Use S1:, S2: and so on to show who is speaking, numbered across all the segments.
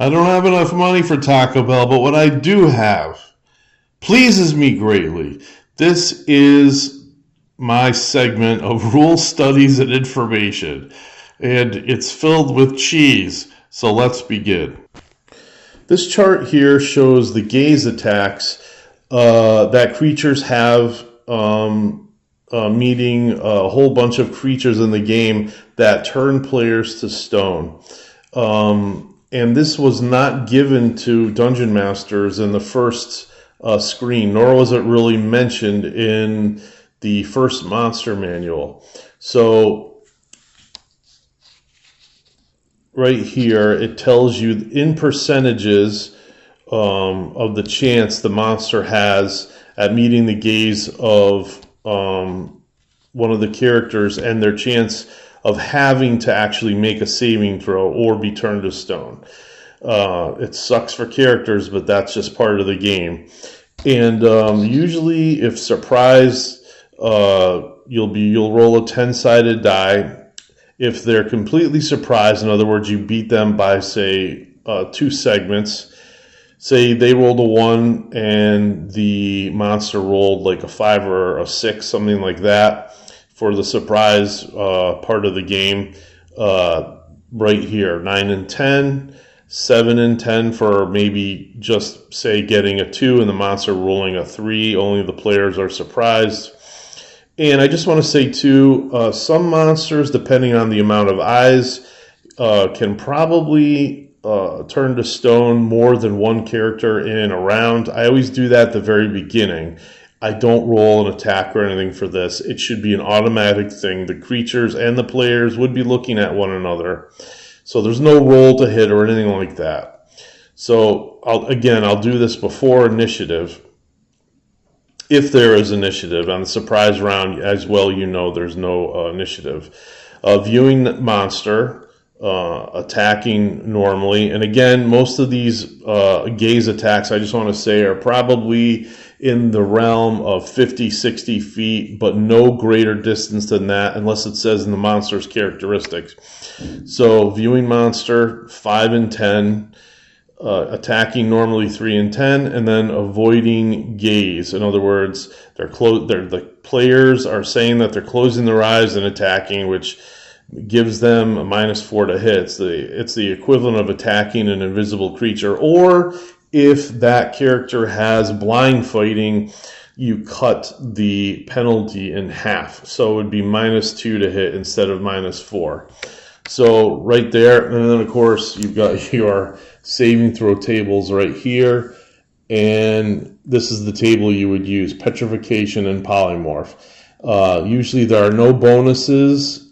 S1: I don't have enough money for Taco Bell, but what I do have pleases me greatly. This is my segment of rule studies and information, and it's filled with cheese. So let's begin. This chart here shows the gaze attacks that creatures have, meeting a whole bunch of creatures in the game that turn players to stone. And this was not given to Dungeon Masters in the first screen, nor was it really mentioned in the first monster manual. So right here, it tells you in percentages of the chance the monster has at meeting the gaze of one of the characters and their chance of having to actually make a saving throw or be turned to stone. It sucks for characters, but that's just part of the game. And usually, if surprised, you'll roll a 10-sided die. If they're completely surprised, in other words, you beat them by, say, 2 segments. Say they rolled a 1 and the monster rolled like a 5 or a 6, something like that, for the surprise part of the game. Right here, 9 and 10, 7 and 10 for maybe just, say, getting a 2 and the monster rolling a 3. Only the players are surprised. And I just want to say, too, some monsters, depending on the amount of eyes, can probably turn to stone more than one character in a round. I always do that at the very beginning. I don't roll an attack or anything for this. It should be an automatic thing. The creatures and the players would be looking at one another. So there's no roll to hit or anything like that. So I'll do this before initiative. If there is initiative on the surprise round, as well, there's no initiative. Viewing the monster, attacking normally. And again, most of these gaze attacks, I just want to say, are probably in the realm of 50, 60 feet, but no greater distance than that unless it says in the monster's characteristics. So viewing monster, 5 and 10, attacking normally 3 and 10, and then avoiding gaze. In other words, the players are saying that they're closing their eyes and attacking, which gives them a -4 to hit. It's the equivalent of attacking an invisible creature. Or if that character has blind fighting, you cut the penalty in half. So it would be -2 to hit instead of -4. So right there, and then of course you've got your saving throw tables right here. And this is the table you would use, petrification and polymorph. Usually there are no bonuses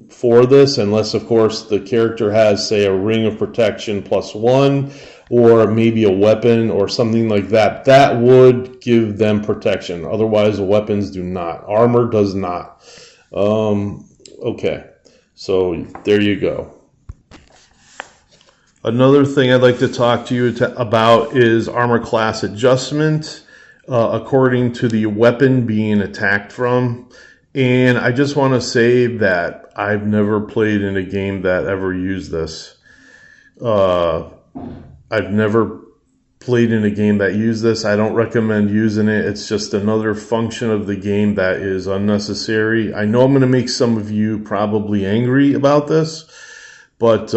S1: for this, unless, of course, the character has, say, a ring of protection +1, or maybe a weapon or something like that. That would give them protection. Otherwise, the weapons do not. Armor does not. Okay, so there you go. Another thing I'd like to talk to you about is armor class adjustment according to the weapon being attacked from. And I just want to say that I've never played in a game that ever used this. I've never played in a game that used this. I don't recommend using it. It's just another function of the game that is unnecessary. I know I'm going to make some of you probably angry about this, but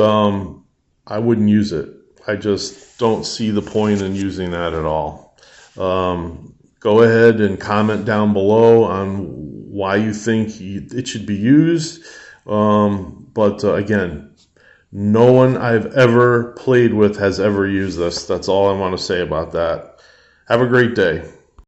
S1: I wouldn't use it. I just don't see the point in using that at all. Go ahead and comment down below on why you think it should be used. But again, no one I've ever played with has ever used this. That's all I want to say about that. Have a great day.